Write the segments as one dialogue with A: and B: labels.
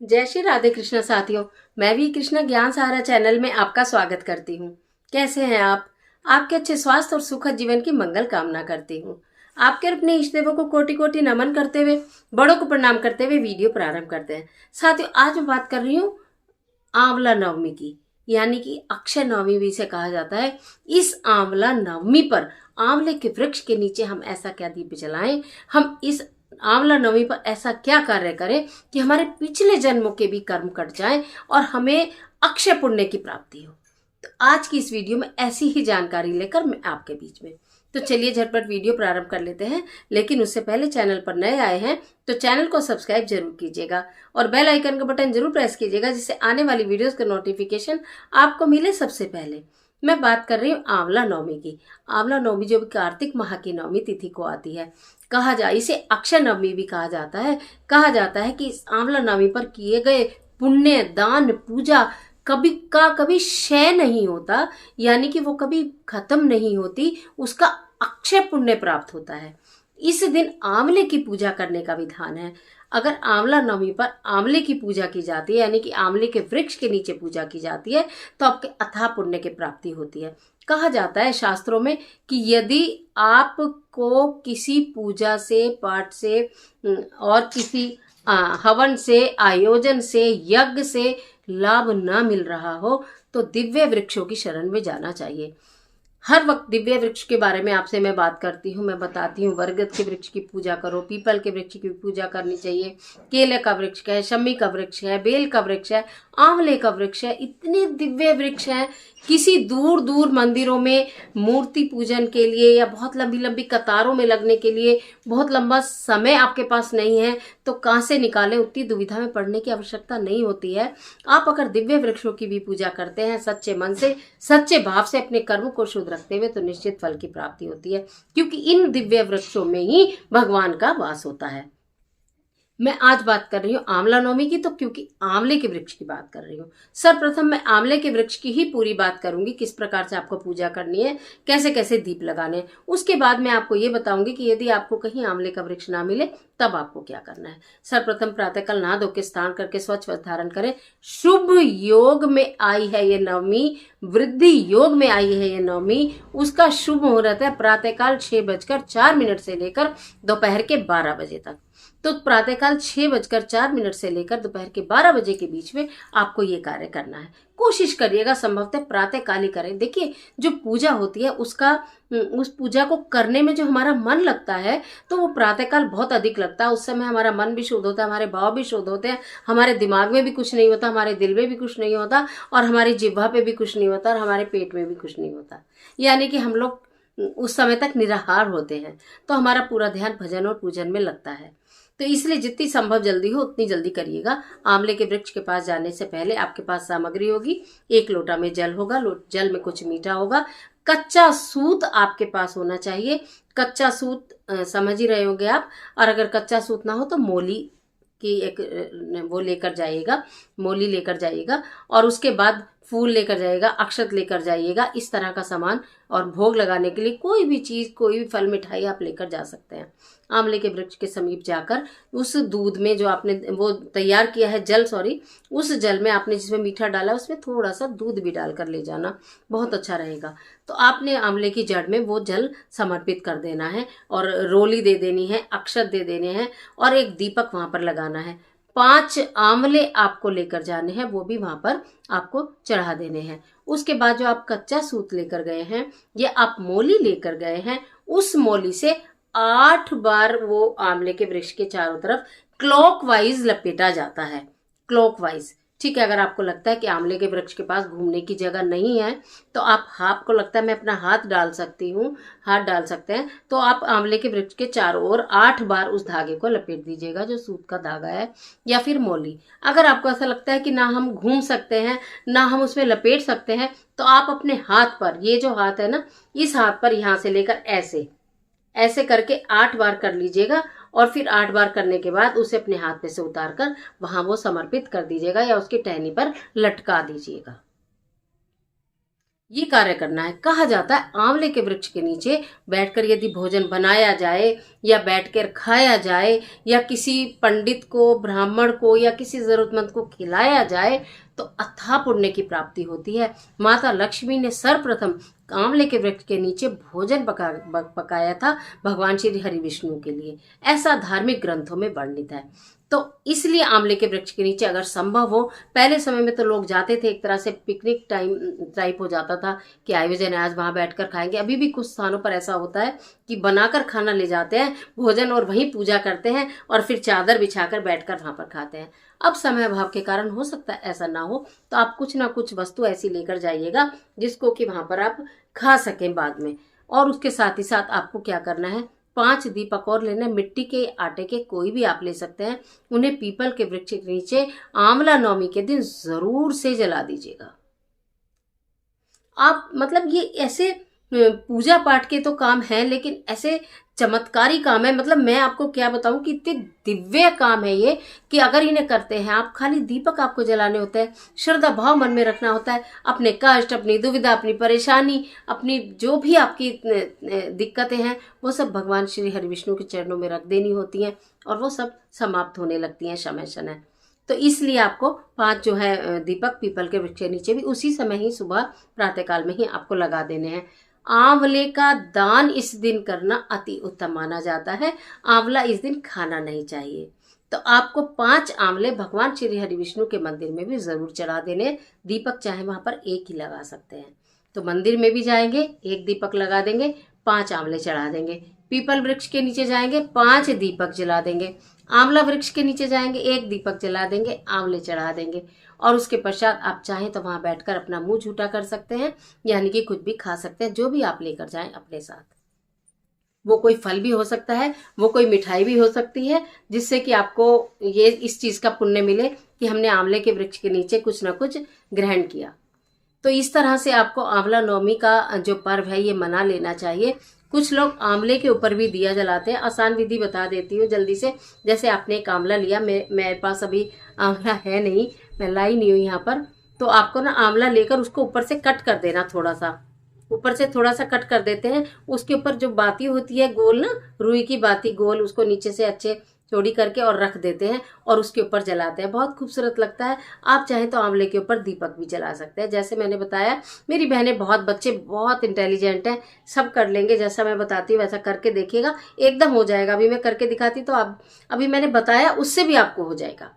A: जय श्री राधे कृष्णा साथियों। मैं भी कृष्णा ज्ञान सहारा चैनल में आपका स्वागत करती हूँ। कैसे हैं आप? आपके अच्छे स्वास्थ्य और सुखद जीवन की मंगल कामना करती हूँ। आपके और अपने इष्ट देवों को कोटि कोटि नमन करते हुए, बड़ों को प्रणाम करते हुए वीडियो प्रारंभ करते हैं। साथियों, आज मैं बात कर रही हूँ आंवला नवमी की, यानी कि अक्षय नवमी भी इसे कहा जाता है। इस आंवला नवमी पर आंवले के वृक्ष के नीचे हम ऐसा क्या दीप जलाएं, हम इस आंवला नवमी पर ऐसा क्या कार्य करें कि हमारे पिछले जन्मों के भी कर्म कट जाएं और हमें अक्षय पुण्य की प्राप्ति हो। तो आज की इस वीडियो में ऐसी ही जानकारी लेकर मैं आपके बीच में, तो चलिए झटपट वीडियो प्रारंभ कर लेते हैं। लेकिन उससे पहले चैनल पर नए आए हैं तो चैनल को सब्सक्राइब जरूर कीजिएगा और बेल आइकन का बटन जरूर प्रेस कीजिएगा, जिससे आने वाली वीडियोस का नोटिफिकेशन आपको मिले सबसे पहले। मैं बात कर रही हूँ आंवला नवमी की। आंवला नवमी जो कार्तिक माह की नवमी तिथि को आती है, कहा जाए इसे अक्षय नवमी भी कहा जाता है। कहा जाता है कि इस आंवला नवमी पर किए गए पुण्य, दान, पूजा कभी क्षय नहीं होता, यानी कि वो कभी खत्म नहीं होती, उसका अक्षय पुण्य प्राप्त होता है। इस दिन आंवले की पूजा करने का विधान है। अगर आंवला नवमी पर आंवले की पूजा की जाती है, यानी कि आंवले के वृक्ष के नीचे पूजा की जाती है, तो आपके अथाह पुण्य की प्राप्ति होती है। कहा जाता है शास्त्रों में कि यदि आपको किसी पूजा से, पाठ से और किसी हवन से, आयोजन से, यज्ञ से लाभ न मिल रहा हो तो दिव्य वृक्षों की शरण में जाना चाहिए। हर वक्त दिव्य वृक्ष के बारे में आपसे मैं बात करती हूँ, मैं बताती हूँ। बरगद के वृक्ष की पूजा करो, पीपल के वृक्ष की पूजा करनी चाहिए, केले का वृक्ष है, शमी का वृक्ष है, बेल का वृक्ष है, आंवले का वृक्ष है। इतने दिव्य वृक्ष हैं। किसी दूर दूर मंदिरों में मूर्ति पूजन के लिए या बहुत लंबी लंबी कतारों में लगने के लिए बहुत लंबा समय आपके पास नहीं है तो कहाँ से निकालें, उतनी दुविधा में पड़ने की आवश्यकता नहीं होती है। आप अगर दिव्य वृक्षों की भी पूजा करते हैं सच्चे मन से, सच्चे भाव से, अपने कर्म को शुद्ध रखते हुए, तो निश्चित फल की प्राप्ति होती है, क्योंकि इन दिव्य वृक्षों में ही भगवान का वास होता है। मैं आज बात कर रही हूँ आंवला नवमी की, तो क्योंकि आंवले के वृक्ष की बात कर रही हूँ। सर्वप्रथम मैं आंवले के वृक्ष की ही पूरी बात करूंगी, किस प्रकार से आपको पूजा करनी है, कैसे कैसे दीप लगाने हैं। उसके बाद मैं आपको ये बताऊंगी कि यदि आपको कहीं आंवले का वृक्ष ना मिले तब आपको क्या करना है। सर्वप्रथम प्रातःकाल नहा धो के स्नान करके स्वच्छ वस्त्र धारण करें। शुभ योग में आई है ये नवमी, वृद्धि योग में आई है ये नवमी। उसका शुभ मुहूर्त है प्रातःकाल 6:04 से लेकर दोपहर के 12 बजे तक। तो प्रातःकाल 6:04 से लेकर दोपहर के 12 बजे के बीच में आपको ये कार्य करना है। कोशिश करिएगा संभवतः प्रातःकाल ही करें। देखिए, जो पूजा होती है उस पूजा को करने में जो हमारा मन लगता है तो वो प्रातःकाल बहुत अधिक लगता है। उस समय हमारा मन भी शुद्ध होता है, हमारे भाव भी शुद्ध होते हैं, हमारे दिमाग में भी कुछ नहीं होता, हमारे दिल में भी कुछ नहीं होता, और हमारी जिह्वा पे भी कुछ नहीं होता, और हमारे पेट में भी कुछ नहीं होता। यानी कि हम लोग उस समय तक निराहार होते हैं, तो हमारा पूरा ध्यान भजन और पूजन में लगता है। तो इसलिए जितनी संभव जल्दी हो उतनी जल्दी करिएगा। आंवले के वृक्ष के पास जाने से पहले आपके पास सामग्री होगी। 1 लोटा में जल होगा, जल में कुछ मीठा होगा, कच्चा सूत आपके पास होना चाहिए। कच्चा सूत समझ ही रहे होंगे आप, और अगर कच्चा सूत ना हो तो मोली की एक वो लेकर जाइएगा, मोली लेकर जाइएगा, और उसके बाद फूल लेकर जाइएगा, अक्षत लेकर जाइएगा, इस तरह का सामान। और भोग लगाने के लिए कोई भी चीज, कोई भी फल, मिठाई आप लेकर जा सकते हैं। आंवले के वृक्ष के समीप जाकर उस दूध में जो आपने वो तैयार किया है जल, उस जल में आपने जिसमें मीठा डाला उसमें थोड़ा सा दूध भी डालकर ले जाना, बहुत अच्छा रहेगा। तो आपने आंवले की जड़ में वो जल समर्पित कर देना है, और रोली दे देनी है, अक्षत दे देने हैं, और एक दीपक वहां पर लगाना है। 5 आंवले आपको लेकर जाने हैं, वो भी वहां पर आपको चढ़ा देने हैं। उसके बाद जो आप कच्चा सूत लेकर गए हैं या आप मोली लेकर गए हैं, उस मोली से 8 बार वो आंवले के वृक्ष के चारों तरफ क्लॉकवाइज लपेटा जाता है। क्लॉकवाइज, ठीक है। अगर आपको लगता है कि आंवले के वृक्ष के पास घूमने की जगह नहीं है तो आपको लगता है मैं अपना हाथ डाल सकती हूँ, हाथ डाल सकते हैं, तो आप आंवले के वृक्ष के चारों ओर 8 बार उस धागे को लपेट दीजिएगा, जो सूत का धागा है या फिर मोली। अगर आपको ऐसा लगता है कि ना हम घूम सकते हैं ना हम उसमें लपेट सकते हैं, तो आप अपने हाथ पर, ये जो हाथ है ना, इस हाथ पर यहां से लेकर ऐसे ऐसे करके 8 बार कर लीजिएगा, और फिर 8 बार करने के बाद उसे अपने हाथ पे से उतार कर वहां वो समर्पित कर दीजिएगा या उसकी टहनी पर लटका दीजिएगा। ये कार्य करना है। कहा जाता है आंवले के वृक्ष के नीचे बैठकर यदि भोजन बनाया जाए या बैठकर खाया जाए या किसी पंडित को, ब्राह्मण को या किसी जरूरतमंद को खिलाया जाए तो अथाह पुण्य की प्राप्ति होती है। माता लक्ष्मी ने सर्वप्रथम आंवले के वृक्ष के नीचे भोजन पकाया था भगवान श्री हरि विष्णु के लिए, ऐसा धार्मिक ग्रंथों में वर्णित है। तो इसलिए आंवले के वृक्ष के नीचे अगर संभव हो, पहले समय में तो लोग जाते थे, एक तरह से पिकनिक टाइप हो जाता था कि आयोजन है आज वहां बैठकर खाएंगे। अभी भी कुछ स्थानों पर ऐसा होता है कि बनाकर खाना ले जाते हैं भोजन और वहीं पूजा करते हैं और फिर चादर बिछाकर बैठकर वहां पर खाते हैं। अब समय अभाव के कारण हो सकता है ऐसा ना हो, तो आप कुछ ना कुछ वस्तु ऐसी लेकर जाइएगा जिसको कि वहां पर आप खा सकें बाद में। और उसके साथ ही साथ आपको क्या करना है, 5 दीपक और लेने, मिट्टी के, आटे के, कोई भी आप ले सकते हैं। उन्हें पीपल के वृक्ष के नीचे आंवला नवमी के दिन जरूर से जला दीजिएगा। आप मतलब ये ऐसे पूजा पाठ के तो काम है, लेकिन ऐसे चमत्कारी काम है। मतलब मैं आपको क्या बताऊं कि इतने दिव्य काम है ये कि अगर इन्हें करते हैं आप, खाली दीपक आपको जलाने होते हैं, श्रद्धा भाव मन में रखना होता है, अपने कष्ट, अपनी दुविधा, अपनी परेशानी, अपनी जो भी आपकी दिक्कतें हैं वो सब भगवान श्री हरि विष्णु के चरणों में रख देनी होती हैं और वो सब समाप्त होने लगती हैं समय समय। तो इसलिए आपको 5 जो है दीपक पीपल के वृक्ष के नीचे भी उसी समय ही सुबह प्रातःकाल में ही आपको लगा देने हैं। आंवले का दान इस दिन करना अति उत्तम माना जाता है। आंवला इस दिन खाना नहीं चाहिए। तो आपको 5 आंवले भगवान श्री हरि विष्णु के मंदिर में भी जरूर चढ़ा देने। दीपक चाहे वहां पर एक ही लगा सकते हैं। तो मंदिर में भी जाएंगे, एक दीपक लगा देंगे, 5 आंवले चढ़ा देंगे। पीपल वृक्ष के नीचे जाएंगे, 5 दीपक जला देंगे। आंवला वृक्ष के नीचे जाएंगे, 1 दीपक जला देंगे, आंवले चढ़ा देंगे। और उसके पश्चात आप चाहें तो वहां बैठकर अपना मुंह झूठा कर सकते हैं, यानी कि कुछ भी खा सकते हैं, जो भी आप लेकर जाएं अपने साथ। वो कोई फल भी हो सकता है, वो कोई मिठाई भी हो सकती है, जिससे कि आपको ये इस चीज का पुण्य मिले कि हमने आंवले के वृक्ष के नीचे कुछ ना कुछ ग्रहण किया। तो इस तरह से आपको आंवला नवमी का जो पर्व है ये मना लेना चाहिए। कुछ लोग आंवले के ऊपर भी दिया जलाते हैं। आसान विधि बता देती हूँ जल्दी से। जैसे आपने एक आंवला लिया, मेरे पास अभी आंवला है नहीं, मैं लाई नहीं हूँ यहाँ पर। तो आपको ना आंवला लेकर उसको ऊपर से कट कर देना, थोड़ा सा ऊपर से थोड़ा सा कट कर देते हैं। उसके ऊपर जो बाती होती है गोल ना, रुई की बाती गोल, उसको नीचे से अच्छे चौड़ी करके और रख देते हैं और उसके ऊपर जलाते हैं। बहुत खूबसूरत लगता है। आप चाहें तो आंवले के ऊपर दीपक भी जला सकते हैं। जैसे मैंने बताया, मेरी बहनें बहुत, बच्चे बहुत इंटेलिजेंट हैं, सब कर लेंगे। जैसा मैं बताती हूँ वैसा करके देखिएगा, एकदम हो जाएगा। अभी मैं करके दिखाती तो आप, अभी मैंने बताया उससे भी आपको हो जाएगा।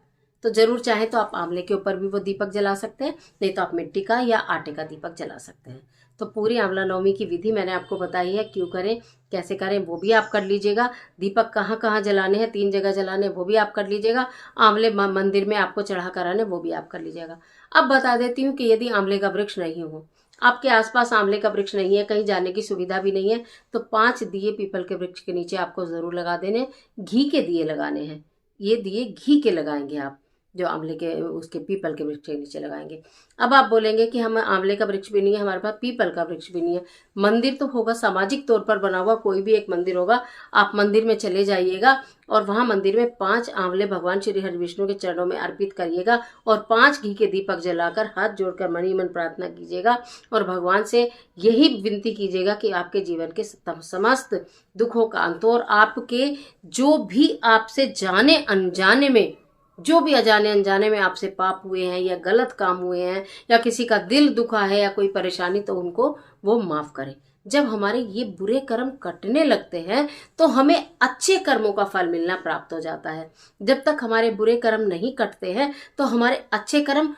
A: तो जरूर चाहे तो आप आंवले के ऊपर भी वो दीपक जला सकते हैं, नहीं तो आप मिट्टी का या आटे का दीपक जला सकते हैं। तो पूरी आंवला नवमी की विधि मैंने आपको बताई है, क्यों करें, कैसे करें, वो भी आप कर लीजिएगा। दीपक कहाँ कहाँ जलाने हैं, 3 जगह जलाने, वो भी आप कर लीजिएगा। आंवले मंदिर में आपको चढ़ा कराने, वो भी आप कर लीजिएगा। अब बता देती हूँ कि यदि आंवले का वृक्ष नहीं हो, आपके आसपास आंवले का वृक्ष नहीं है, कहीं जाने की सुविधा भी नहीं है, तो 5 दिए पीपल के वृक्ष के नीचे आपको जरूर लगा देने। घी के दिए लगाने हैं, ये दिए घी के लगाएंगे आप, जो आंवले के उसके पीपल के वृक्ष के नीचे लगाएंगे। अब आप बोलेंगे कि हम आंवले का वृक्ष भी नहीं है, हमारे पास पीपल का वृक्ष भी नहीं है। मंदिर तो होगा, सामाजिक तौर पर बना हुआ कोई भी एक मंदिर होगा, आप मंदिर में चले जाइएगा और वहां मंदिर में 5 आंवले भगवान श्री हरि विष्णु के चरणों में अर्पित करिएगा और 5 घी के दीपक जलाकर हाथ जोड़कर मनी मन प्रार्थना कीजिएगा और भगवान से यही विनती कीजिएगा कि आपके जीवन के समस्त दुखों का अंत, और आपके जो भी आपसे जाने अनजाने में, जो भी अजाने अनजाने में आपसे पाप हुए हैं या गलत काम हुए हैं या किसी का दिल दुखा है या कोई परेशानी, तो उनको वो माफ करें। जब हमारे ये बुरे कर्म कटने लगते हैं तो हमें अच्छे कर्मों का फल मिलना प्राप्त हो जाता है। जब तक हमारे बुरे कर्म नहीं कटते हैं तो हमारे अच्छे कर्म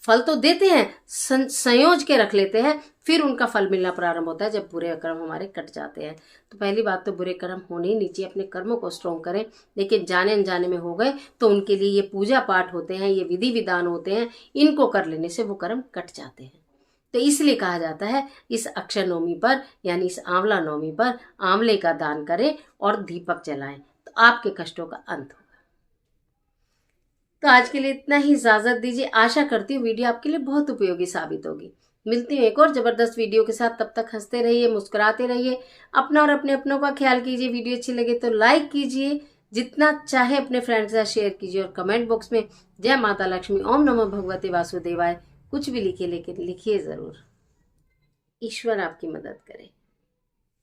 A: फल तो देते हैं, संयोज के रख लेते हैं, फिर उनका फल मिलना प्रारंभ होता है जब बुरे कर्म हमारे कट जाते हैं। तो पहली बात तो बुरे कर्म होने ही नहीं चाहिए, अपने कर्मों को स्ट्रॉन्ग करें। लेकिन जाने अनजाने में हो गए तो उनके लिए ये पूजा पाठ होते हैं, ये विधि विधान होते हैं, इनको कर लेने से वो कर्म कट जाते हैं। तो इसलिए कहा जाता है इस अक्षय नवमी पर, यानी इस आंवला नवमी पर आंवले का दान करें और दीपक जलाएं, तो आपके कष्टों का अंत होगा। तो आज के लिए इतना ही, इजाजत दीजिए। आशा करती हूँ वीडियो आपके लिए बहुत उपयोगी साबित होगी। मिलती हूँ एक और जबरदस्त वीडियो के साथ, तब तक हंसते रहिए, मुस्कुराते रहिए, अपना और अपने अपनों का ख्याल कीजिए। वीडियो अच्छी लगे तो लाइक कीजिए, जितना चाहे अपने फ्रेंड्स के साथ शेयर कीजिए और कमेंट बॉक्स में जय माता लक्ष्मी, ओम नमो भगवते वासुदेवाय कुछ भी लिखिए, लेकिन लिखिए जरूर। ईश्वर आपकी मदद करे।